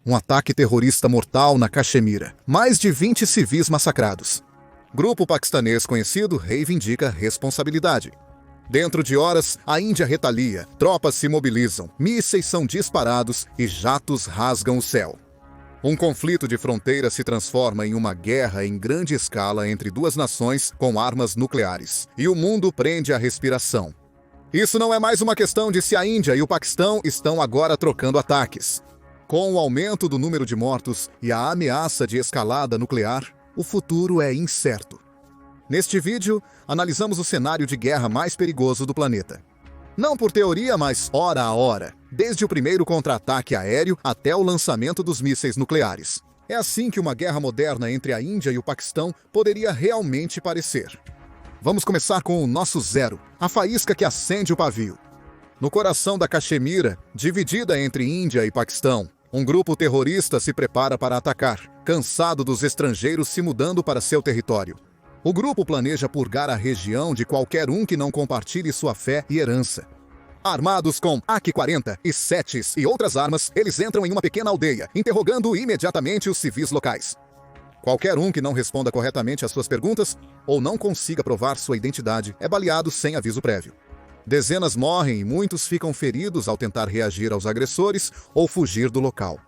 Um ataque terrorista mortal na Caxemira. Mais de 20 civis massacrados. Grupo paquistanês conhecido reivindica responsabilidade. Dentro de horas, a Índia retalia, tropas se mobilizam, mísseis são disparados e jatos rasgam o céu. Um conflito de fronteira se transforma em uma guerra em grande escala entre duas nações com armas nucleares. E o mundo prende a respiração. Isso não é mais uma questão de se a Índia e o Paquistão estão agora trocando ataques. Com o aumento do número de mortos e a ameaça de escalada nuclear, o futuro é incerto. Neste vídeo, analisamos o cenário de guerra mais perigoso do planeta. Não por teoria, mas hora a hora, desde o primeiro contra-ataque aéreo até o lançamento dos mísseis nucleares. É assim que uma guerra moderna entre a Índia e o Paquistão poderia realmente parecer. Vamos começar com o nosso zero, a faísca que acende o pavio. No coração da Caxemira, dividida entre Índia e Paquistão, um grupo terrorista se prepara para atacar, cansado dos estrangeiros se mudando para seu território. O grupo planeja purgar a região de qualquer um que não compartilhe sua fé e herança. Armados com AK-40 e setes e outras armas, eles entram em uma pequena aldeia, interrogando imediatamente os civis locais. Qualquer um que não responda corretamente às suas perguntas ou não consiga provar sua identidade é baleado sem aviso prévio. Dezenas morrem e muitos ficam feridos ao tentar reagir aos agressores ou fugir do local.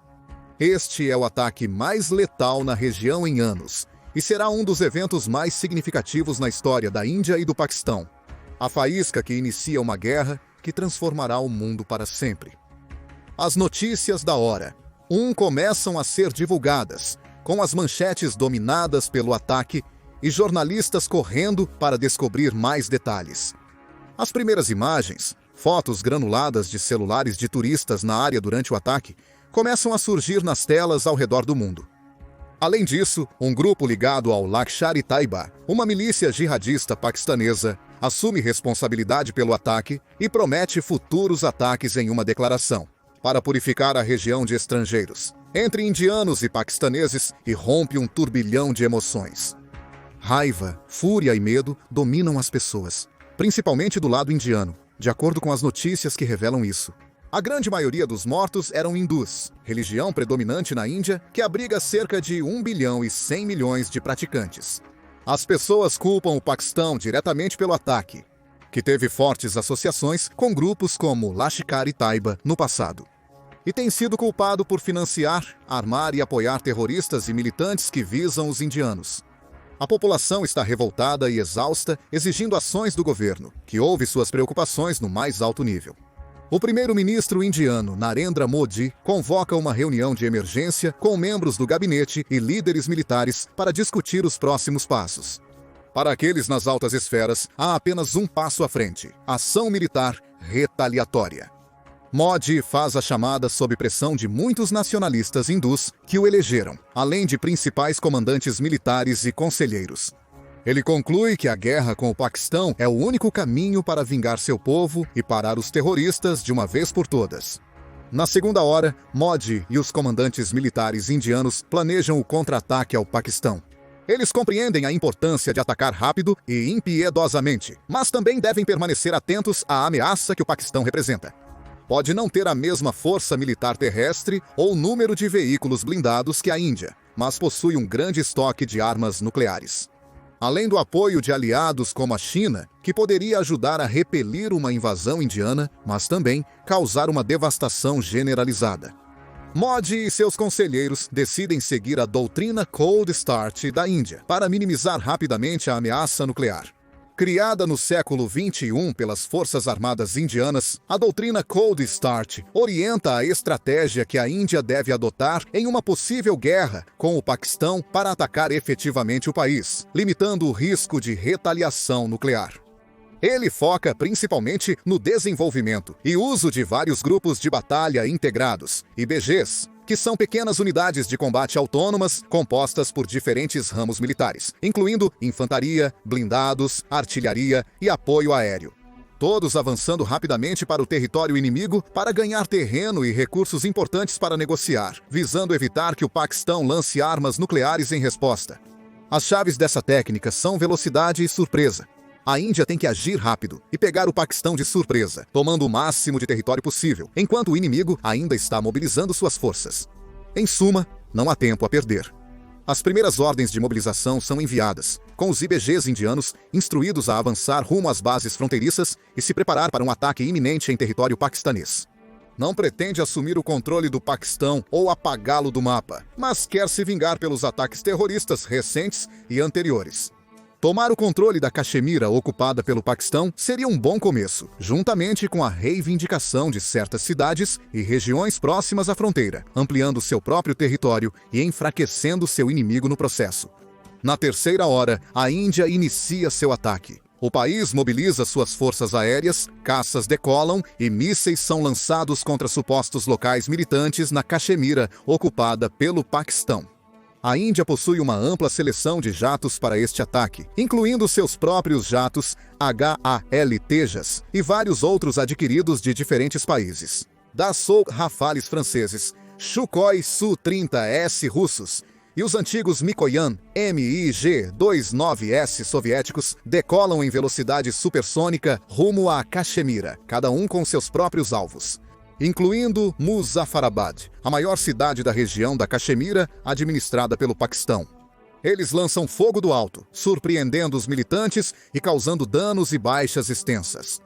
Este é o ataque mais letal na região em anos. E será um dos eventos mais significativos na história da Índia e do Paquistão. A faísca que inicia uma guerra que transformará o mundo para sempre. As notícias da hora. Começam a ser divulgadas, com as manchetes dominadas pelo ataque e jornalistas correndo para descobrir mais detalhes. As primeiras imagens, fotos granuladas de celulares de turistas na área durante o ataque, começam a surgir nas telas ao redor do mundo. Além disso, um grupo ligado ao Lashkar-e-Taiba, uma milícia jihadista paquistanesa, assume responsabilidade pelo ataque e promete futuros ataques em uma declaração, para purificar a região de estrangeiros, entre indianos e paquistaneses, e rompe um turbilhão de emoções. Raiva, fúria e medo dominam as pessoas, principalmente do lado indiano, de acordo com as notícias que revelam isso. A grande maioria dos mortos eram hindus, religião predominante na Índia que abriga cerca de 1 bilhão e 100 milhões de praticantes. As pessoas culpam o Paquistão diretamente pelo ataque, que teve fortes associações com grupos como Lashkar-e-Taiba no passado. E tem sido culpado por financiar, armar e apoiar terroristas e militantes que visam os indianos. A população está revoltada e exausta, exigindo ações do governo, que ouve suas preocupações no mais alto nível. O primeiro-ministro indiano, Narendra Modi, convoca uma reunião de emergência com membros do gabinete e líderes militares para discutir os próximos passos. Para aqueles nas altas esferas, há apenas um passo à frente: ação militar retaliatória. Modi faz a chamada sob pressão de muitos nacionalistas hindus que o elegeram, além de principais comandantes militares e conselheiros. Ele conclui que a guerra com o Paquistão é o único caminho para vingar seu povo e parar os terroristas de uma vez por todas. Na segunda hora, Modi e os comandantes militares indianos planejam o contra-ataque ao Paquistão. Eles compreendem a importância de atacar rápido e impiedosamente, mas também devem permanecer atentos à ameaça que o Paquistão representa. Pode não ter a mesma força militar terrestre ou número de veículos blindados que a Índia, mas possui um grande estoque de armas nucleares. Além do apoio de aliados como a China, que poderia ajudar a repelir uma invasão indiana, mas também causar uma devastação generalizada. Modi e seus conselheiros decidem seguir a doutrina Cold Start da Índia para minimizar rapidamente a ameaça nuclear. Criada no século XXI pelas Forças Armadas Indianas, a doutrina Cold Start orienta a estratégia que a Índia deve adotar em uma possível guerra com o Paquistão para atacar efetivamente o país, limitando o risco de retaliação nuclear. Ele foca principalmente no desenvolvimento e uso de vários grupos de batalha integrados, IBGs, que são pequenas unidades de combate autônomas compostas por diferentes ramos militares, incluindo infantaria, blindados, artilharia e apoio aéreo. Todos avançando rapidamente para o território inimigo para ganhar terreno e recursos importantes para negociar, visando evitar que o Paquistão lance armas nucleares em resposta. As chaves dessa técnica são velocidade e surpresa. A Índia tem que agir rápido e pegar o Paquistão de surpresa, tomando o máximo de território possível, enquanto o inimigo ainda está mobilizando suas forças. Em suma, não há tempo a perder. As primeiras ordens de mobilização são enviadas, com os IBGs indianos instruídos a avançar rumo às bases fronteiriças e se preparar para um ataque iminente em território paquistanês. Não pretende assumir o controle do Paquistão ou apagá-lo do mapa, mas quer se vingar pelos ataques terroristas recentes e anteriores. Tomar o controle da Caxemira ocupada pelo Paquistão seria um bom começo, juntamente com a reivindicação de certas cidades e regiões próximas à fronteira, ampliando seu próprio território e enfraquecendo seu inimigo no processo. Na terceira hora, a Índia inicia seu ataque. O país mobiliza suas forças aéreas, caças decolam e mísseis são lançados contra supostos locais militantes na Caxemira ocupada pelo Paquistão. A Índia possui uma ampla seleção de jatos para este ataque, incluindo seus próprios jatos HAL Tejas e vários outros adquiridos de diferentes países. Dassault Rafales franceses, Sukhoi Su-30S russos e os antigos Mikoyan MiG-29S soviéticos decolam em velocidade supersônica rumo à Caxemira, cada um com seus próprios alvos, incluindo Muzaffarabad, a maior cidade da região da Caxemira, administrada pelo Paquistão. Eles lançam fogo do alto, surpreendendo os militantes e causando danos e baixas extensas.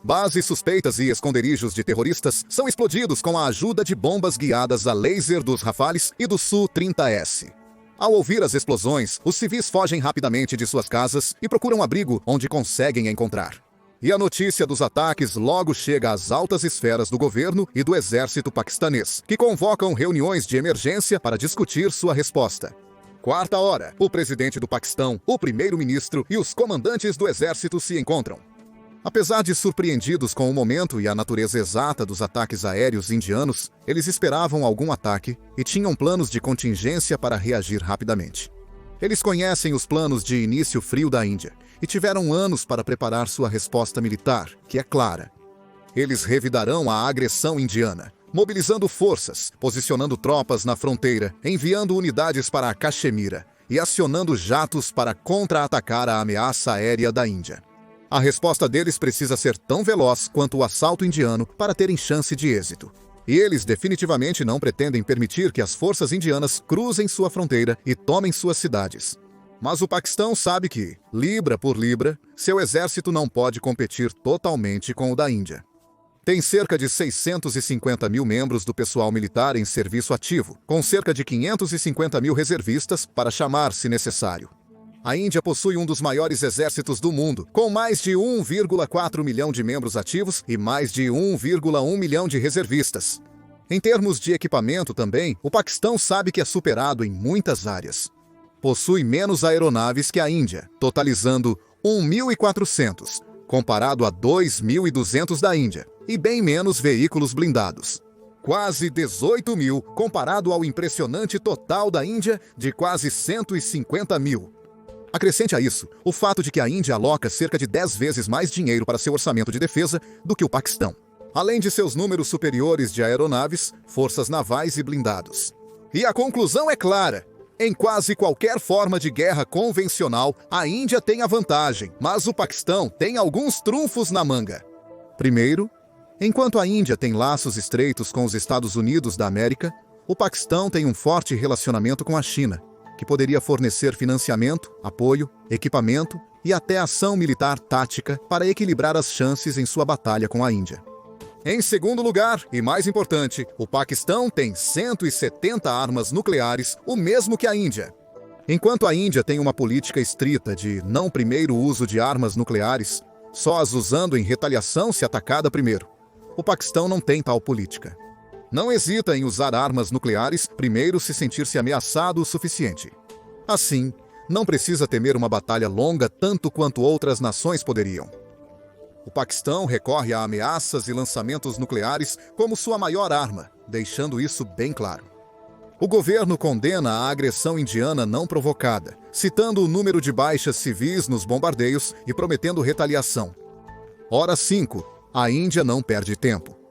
Bases suspeitas e esconderijos de terroristas são explodidos com a ajuda de bombas guiadas a laser dos Rafales e do Su-30S. Ao ouvir as explosões, os civis fogem rapidamente de suas casas e procuram abrigo onde conseguem encontrar. E a notícia dos ataques logo chega às altas esferas do governo e do exército paquistanês, que convocam reuniões de emergência para discutir sua resposta. Quarta hora, o presidente do Paquistão, o primeiro-ministro e os comandantes do exército se encontram. Apesar de surpreendidos com o momento e a natureza exata dos ataques aéreos indianos, eles esperavam algum ataque e tinham planos de contingência para reagir rapidamente. Eles conhecem os planos de início frio da Índia e tiveram anos para preparar sua resposta militar, que é clara. Eles revidarão a agressão indiana, mobilizando forças, posicionando tropas na fronteira, enviando unidades para a Caxemira e acionando jatos para contra-atacar a ameaça aérea da Índia. A resposta deles precisa ser tão veloz quanto o assalto indiano para terem chance de êxito. E eles definitivamente não pretendem permitir que as forças indianas cruzem sua fronteira e tomem suas cidades. Mas o Paquistão sabe que, libra por libra, seu exército não pode competir totalmente com o da Índia. Tem cerca de 650 mil membros do pessoal militar em serviço ativo, com cerca de 550 mil reservistas para chamar se necessário. A Índia possui um dos maiores exércitos do mundo, com mais de 1,4 milhão de membros ativos e mais de 1,1 milhão de reservistas. Em termos de equipamento também, o Paquistão sabe que é superado em muitas áreas. Possui menos aeronaves que a Índia, totalizando 1.400, comparado a 2.200 da Índia, e bem menos veículos blindados. Quase 18 mil, comparado ao impressionante total da Índia de quase 150 mil. Acrescente a isso o fato de que a Índia aloca cerca de 10 vezes mais dinheiro para seu orçamento de defesa do que o Paquistão, além de seus números superiores de aeronaves, forças navais e blindados. E a conclusão é clara. Em quase qualquer forma de guerra convencional, a Índia tem a vantagem, mas o Paquistão tem alguns trunfos na manga. Primeiro, enquanto a Índia tem laços estreitos com os Estados Unidos da América, o Paquistão tem um forte relacionamento com a China, que poderia fornecer financiamento, apoio, equipamento e até ação militar tática para equilibrar as chances em sua batalha com a Índia. Em segundo lugar, e mais importante, o Paquistão tem 170 armas nucleares, o mesmo que a Índia. Enquanto a Índia tem uma política estrita de não primeiro uso de armas nucleares, só as usando em retaliação se atacada primeiro, o Paquistão não tem tal política. Não hesita em usar armas nucleares primeiro se sentir-se ameaçado o suficiente. Assim, não precisa temer uma batalha longa tanto quanto outras nações poderiam. O Paquistão recorre a ameaças e lançamentos nucleares como sua maior arma, deixando isso bem claro. O governo condena a agressão indiana não provocada, citando o número de baixas civis nos bombardeios e prometendo retaliação. Hora 5. A Índia não perde tempo.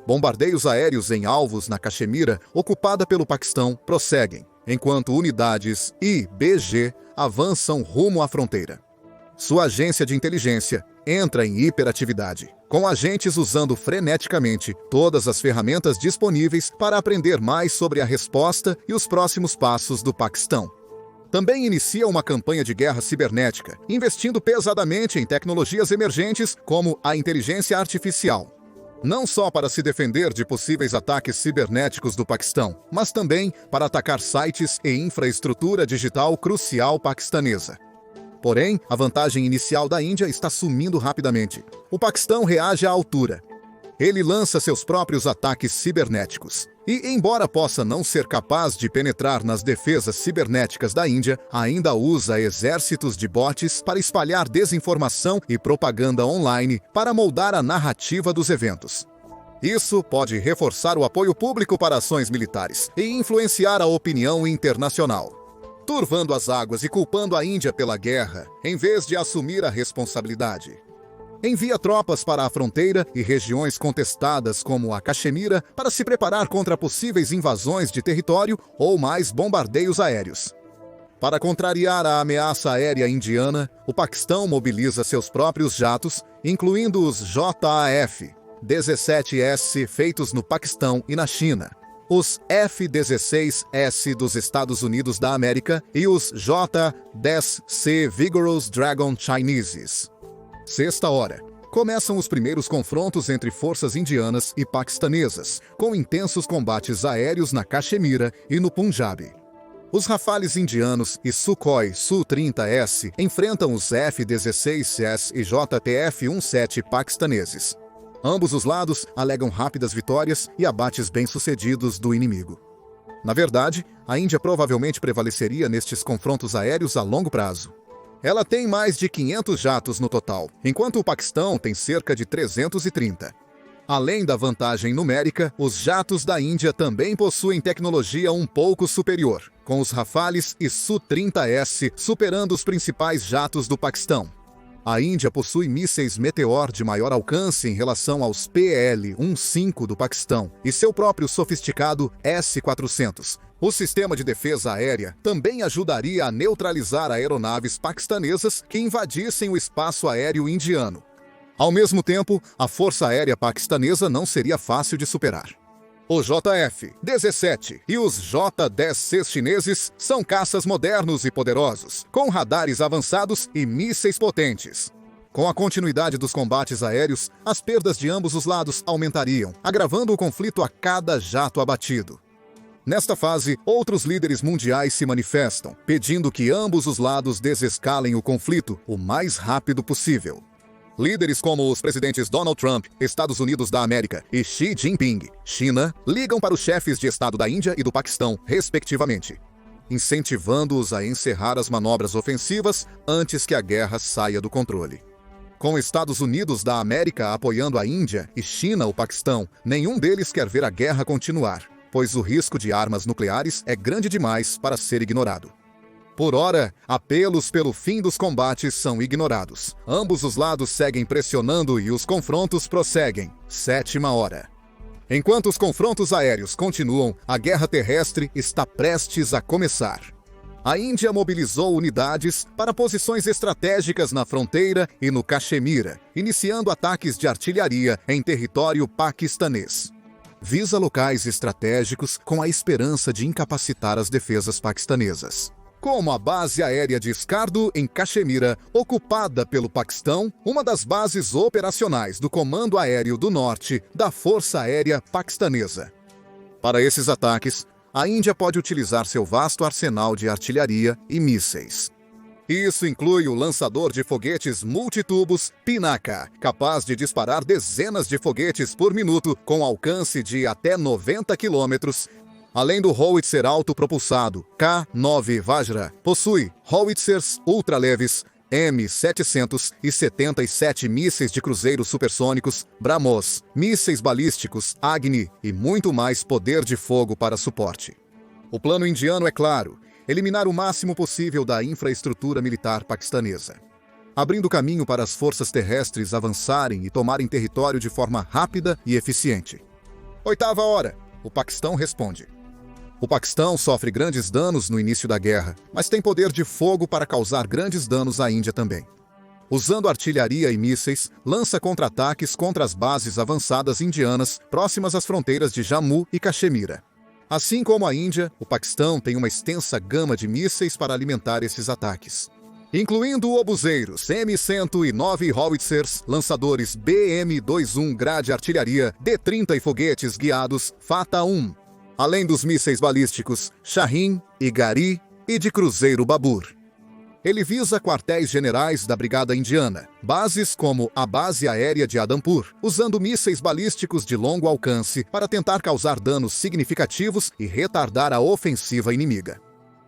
Bombardeios aéreos em alvos na Caxemira, ocupada pelo Paquistão, prosseguem, enquanto unidades IBG avançam rumo à fronteira. Sua agência de inteligência, entra em hiperatividade, com agentes usando freneticamente todas as ferramentas disponíveis para aprender mais sobre a resposta e os próximos passos do Paquistão. Também inicia uma campanha de guerra cibernética, investindo pesadamente em tecnologias emergentes como a inteligência artificial. Não só para se defender de possíveis ataques cibernéticos do Paquistão, mas também para atacar sites e infraestrutura digital crucial paquistanesa. Porém, a vantagem inicial da Índia está sumindo rapidamente. O Paquistão reage à altura. Ele lança seus próprios ataques cibernéticos. E, embora possa não ser capaz de penetrar nas defesas cibernéticas da Índia, ainda usa exércitos de bots para espalhar desinformação e propaganda online para moldar a narrativa dos eventos. Isso pode reforçar o apoio público para ações militares e influenciar a opinião internacional, turvando as águas e culpando a Índia pela guerra, em vez de assumir a responsabilidade. Envia tropas para a fronteira e regiões contestadas como a Caxemira para se preparar contra possíveis invasões de território ou mais bombardeios aéreos. Para contrariar a ameaça aérea indiana, o Paquistão mobiliza seus próprios jatos, incluindo os JAF-17S feitos no Paquistão e na China, os F-16S dos Estados Unidos da América e os J-10C Vigorous Dragon Chineses. Sexta hora. Começam os primeiros confrontos entre forças indianas e paquistanesas, com intensos combates aéreos na Caxemira e no Punjab. Os Rafales indianos e Sukhoi Su-30S enfrentam os F-16S e JTF-17 paquistaneses. Ambos os lados alegam rápidas vitórias e abates bem-sucedidos do inimigo. Na verdade, a Índia provavelmente prevaleceria nestes confrontos aéreos a longo prazo. Ela tem mais de 500 jatos no total, enquanto o Paquistão tem cerca de 330. Além da vantagem numérica, os jatos da Índia também possuem tecnologia um pouco superior, com os Rafales e Su-30S superando os principais jatos do Paquistão. A Índia possui mísseis Meteor de maior alcance em relação aos PL-15 do Paquistão e seu próprio sofisticado S-400. O sistema de defesa aérea também ajudaria a neutralizar aeronaves paquistanesas que invadissem o espaço aéreo indiano. Ao mesmo tempo, a força aérea paquistanesa não seria fácil de superar. Os JF-17 e os J-10C chineses são caças modernos e poderosos, com radares avançados e mísseis potentes. Com a continuidade dos combates aéreos, as perdas de ambos os lados aumentariam, agravando o conflito a cada jato abatido. Nesta fase, outros líderes mundiais se manifestam, pedindo que ambos os lados desescalem o conflito o mais rápido possível. Líderes como os presidentes Donald Trump, Estados Unidos da América, e Xi Jinping, China, ligam para os chefes de Estado da Índia e do Paquistão, respectivamente, incentivando-os a encerrar as manobras ofensivas antes que a guerra saia do controle. Com Estados Unidos da América apoiando a Índia e China o Paquistão, nenhum deles quer ver a guerra continuar, pois o risco de armas nucleares é grande demais para ser ignorado. Por ora, apelos pelo fim dos combates são ignorados. Ambos os lados seguem pressionando e os confrontos prosseguem. Sétima hora. Enquanto os confrontos aéreos continuam, a guerra terrestre está prestes a começar. A Índia mobilizou unidades para posições estratégicas na fronteira e no Caxemira, iniciando ataques de artilharia em território paquistanês. Visa locais estratégicos com a esperança de incapacitar as defesas paquistanesas, como a base aérea de Skardu, em Caxemira, ocupada pelo Paquistão, uma das bases operacionais do Comando Aéreo do Norte da Força Aérea Paquistanesa. Para esses ataques, a Índia pode utilizar seu vasto arsenal de artilharia e mísseis. Isso inclui o lançador de foguetes multitubos Pinaka, capaz de disparar dezenas de foguetes por minuto com alcance de até 90 quilômetros. Além do howitzer autopropulsado K-9 Vajra, possui howitzers ultraleves M700 e 77 mísseis de cruzeiro supersônicos BrahMos, mísseis balísticos Agni e muito mais poder de fogo para suporte. O plano indiano é claro: eliminar o máximo possível da infraestrutura militar paquistanesa, abrindo caminho para as forças terrestres avançarem e tomarem território de forma rápida e eficiente. Oitava hora. O Paquistão responde. O Paquistão sofre grandes danos no início da guerra, mas tem poder de fogo para causar grandes danos à Índia também. Usando artilharia e mísseis, lança contra-ataques contra as bases avançadas indianas próximas às fronteiras de Jammu e Caxemira. Assim como a Índia, o Paquistão tem uma extensa gama de mísseis para alimentar esses ataques, incluindo obuseiros M109 Howitzers, lançadores BM-21 grade artilharia, D-30 e foguetes guiados Fateh-1, além dos mísseis balísticos Shahin e Gari e de cruzeiro Babur. Ele visa quartéis generais da Brigada Indiana, bases como a Base Aérea de Adampur, usando mísseis balísticos de longo alcance para tentar causar danos significativos e retardar a ofensiva inimiga.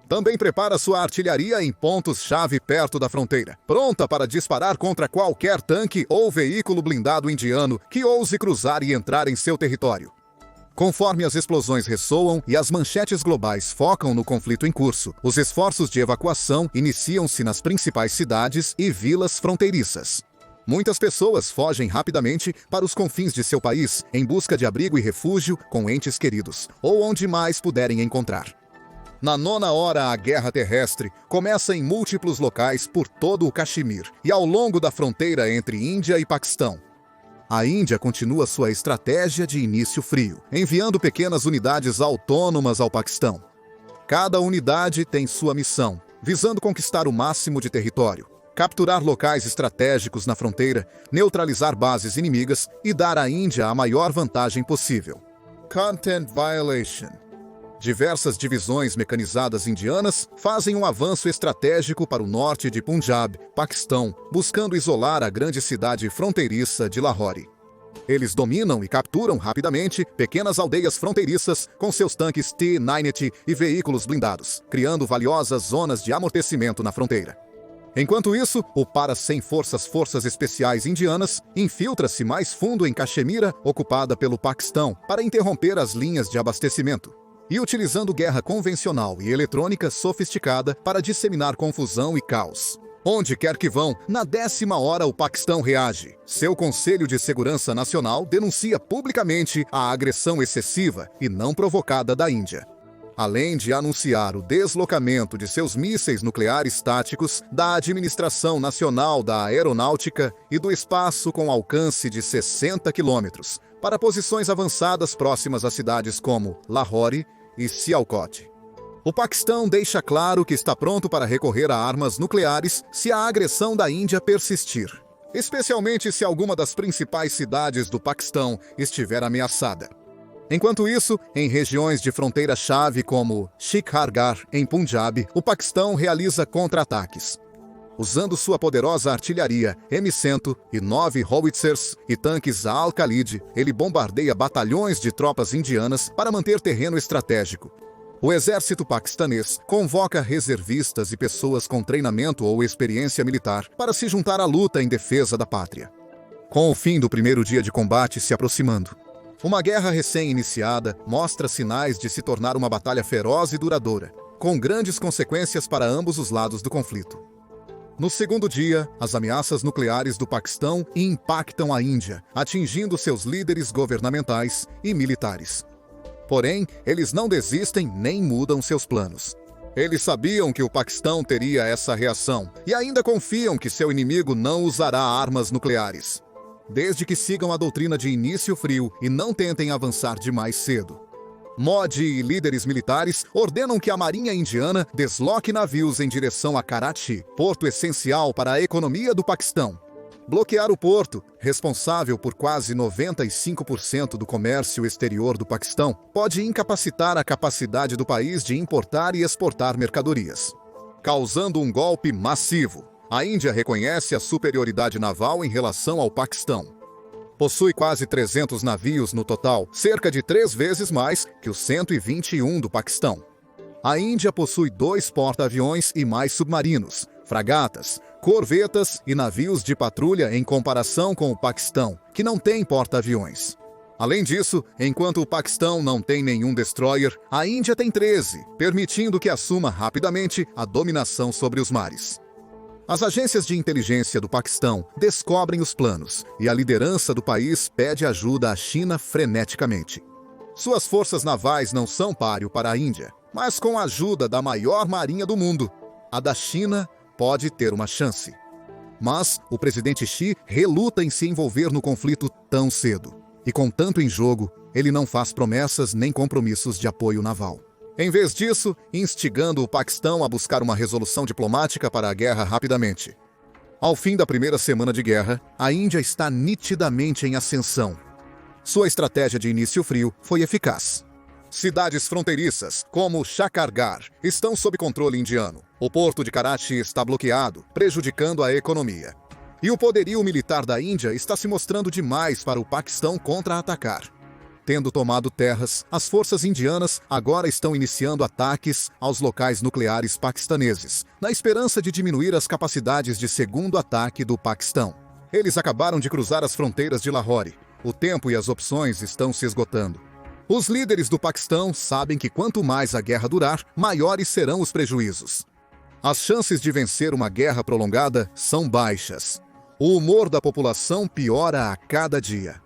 Também prepara sua artilharia em pontos-chave perto da fronteira, pronta para disparar contra qualquer tanque ou veículo blindado indiano que ouse cruzar e entrar em seu território. Conforme as explosões ressoam e as manchetes globais focam no conflito em curso, os esforços de evacuação iniciam-se nas principais cidades e vilas fronteiriças. Muitas pessoas fogem rapidamente para os confins de seu país em busca de abrigo e refúgio com entes queridos, ou onde mais puderem encontrar. Na 9ª hora, a guerra terrestre começa em múltiplos locais por todo o Caxemir e ao longo da fronteira entre Índia e Paquistão. A Índia continua sua estratégia de início frio, enviando pequenas unidades autônomas ao Paquistão. Cada unidade tem sua missão, visando conquistar o máximo de território, capturar locais estratégicos na fronteira, neutralizar bases inimigas e dar à Índia a maior vantagem possível. Content Violation. Diversas divisões mecanizadas indianas fazem um avanço estratégico para o norte de Punjab, Paquistão, buscando isolar a grande cidade fronteiriça de Lahore. Eles dominam e capturam rapidamente pequenas aldeias fronteiriças com seus tanques T-90 e veículos blindados, criando valiosas zonas de amortecimento na fronteira. Enquanto isso, o para-100 Forças Especiais Indianas infiltra-se mais fundo em Caxemira, ocupada pelo Paquistão, para interromper as linhas de abastecimento, e utilizando guerra convencional e eletrônica sofisticada para disseminar confusão e caos. Onde quer que vão, na 10ª hora o Paquistão reage. Seu Conselho de Segurança Nacional denuncia publicamente a agressão excessiva e não provocada da Índia, além de anunciar o deslocamento de seus mísseis nucleares táticos da Administração Nacional da Aeronáutica e do Espaço com alcance de 60 quilômetros, para posições avançadas próximas a cidades como Lahore e Sialkot. O Paquistão deixa claro que está pronto para recorrer a armas nucleares se a agressão da Índia persistir, especialmente se alguma das principais cidades do Paquistão estiver ameaçada. Enquanto isso, em regiões de fronteira-chave como Shikharghar, em Punjab, o Paquistão realiza contra-ataques. Usando sua poderosa artilharia M109 Howitzers e tanques Al-Khalid, ele bombardeia batalhões de tropas indianas para manter terreno estratégico. O exército paquistanês convoca reservistas e pessoas com treinamento ou experiência militar para se juntar à luta em defesa da pátria. Com o fim do primeiro dia de combate se aproximando, uma guerra recém-iniciada mostra sinais de se tornar uma batalha feroz e duradoura, com grandes consequências para ambos os lados do conflito. No segundo dia, as ameaças nucleares do Paquistão impactam a Índia, atingindo seus líderes governamentais e militares. Porém, eles não desistem nem mudam seus planos. Eles sabiam que o Paquistão teria essa reação e ainda confiam que seu inimigo não usará armas nucleares, desde que sigam a doutrina de início frio e não tentem avançar demais cedo. Modi e líderes militares ordenam que a Marinha Indiana desloque navios em direção a Karachi, porto essencial para a economia do Paquistão. Bloquear o porto, responsável por quase 95% do comércio exterior do Paquistão, pode incapacitar a capacidade do país de importar e exportar mercadorias, causando um golpe massivo. A Índia reconhece a superioridade naval em relação ao Paquistão. Possui quase 300 navios no total, cerca de 3 vezes mais que os 121 do Paquistão. A Índia possui 2 porta-aviões e mais submarinos, fragatas, corvetas e navios de patrulha em comparação com o Paquistão, que não tem porta-aviões. Além disso, enquanto o Paquistão não tem nenhum destroyer, a Índia tem 13, permitindo que assuma rapidamente a dominação sobre os mares. As agências de inteligência do Paquistão descobrem os planos e a liderança do país pede ajuda à China freneticamente. Suas forças navais não são páreo para a Índia, mas com a ajuda da maior marinha do mundo, a da China pode ter uma chance. Mas o presidente Xi reluta em se envolver no conflito tão cedo. E com tanto em jogo, ele não faz promessas nem compromissos de apoio naval. Em vez disso, instigando o Paquistão a buscar uma resolução diplomática para a guerra rapidamente. Ao fim da primeira semana de guerra, a Índia está nitidamente em ascensão. Sua estratégia de início frio foi eficaz. Cidades fronteiriças, como Chakargarh, estão sob controle indiano. O porto de Karachi está bloqueado, prejudicando a economia. E o poderio militar da Índia está se mostrando demais para o Paquistão contra-atacar. Tendo tomado terras, as forças indianas agora estão iniciando ataques aos locais nucleares paquistaneses, na esperança de diminuir as capacidades de segundo ataque do Paquistão. Eles acabaram de cruzar as fronteiras de Lahore. O tempo e as opções estão se esgotando. Os líderes do Paquistão sabem que quanto mais a guerra durar, maiores serão os prejuízos. As chances de vencer uma guerra prolongada são baixas. O humor da população piora a cada dia.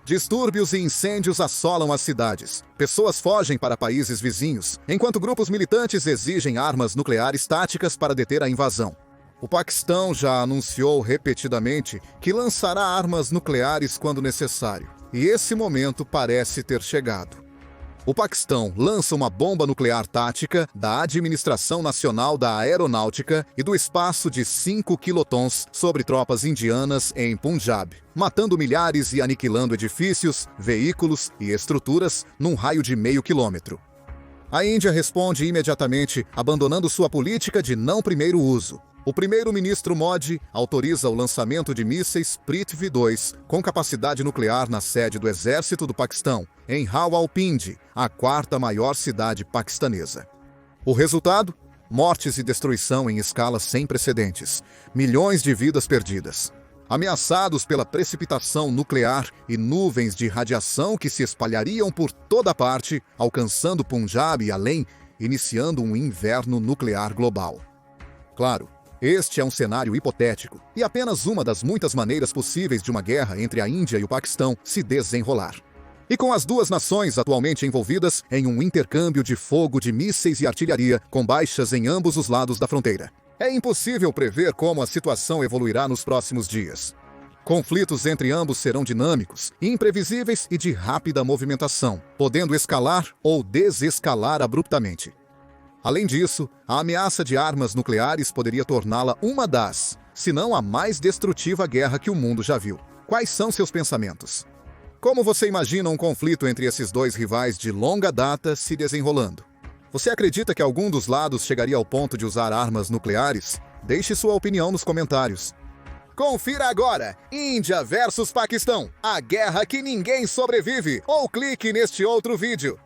Distúrbios e incêndios assolam as cidades. Pessoas fogem para países vizinhos, enquanto grupos militantes exigem armas nucleares táticas para deter a invasão. O Paquistão já anunciou repetidamente que lançará armas nucleares quando necessário, e esse momento parece ter chegado. O Paquistão lança uma bomba nuclear tática da Administração Nacional da Aeronáutica e do Espaço de 5 quilotons sobre tropas indianas em Punjab, matando milhares e aniquilando edifícios, veículos e estruturas num raio de meio quilômetro. A Índia responde imediatamente, abandonando sua política de não primeiro uso. O primeiro-ministro Modi autoriza o lançamento de mísseis Prithvi-2 com capacidade nuclear na sede do exército do Paquistão, em Rawalpindi, a quarta maior cidade paquistanesa. O resultado? Mortes e destruição em escala sem precedentes, milhões de vidas perdidas. Ameaçados pela precipitação nuclear e nuvens de radiação que se espalhariam por toda parte, alcançando Punjab e além, iniciando um inverno nuclear global. Claro, este é um cenário hipotético e apenas uma das muitas maneiras possíveis de uma guerra entre a Índia e o Paquistão se desenrolar. E com as duas nações atualmente envolvidas em um intercâmbio de fogo de mísseis e artilharia com baixas em ambos os lados da fronteira, é impossível prever como a situação evoluirá nos próximos dias. Conflitos entre ambos serão dinâmicos, imprevisíveis e de rápida movimentação, podendo escalar ou desescalar abruptamente. Além disso, a ameaça de armas nucleares poderia torná-la uma das, se não a mais destrutiva guerra que o mundo já viu. Quais são seus pensamentos? Como você imagina um conflito entre esses dois rivais de longa data se desenrolando? Você acredita que algum dos lados chegaria ao ponto de usar armas nucleares? Deixe sua opinião nos comentários. Confira agora, Índia versus Paquistão, a guerra que ninguém sobrevive, ou clique neste outro vídeo.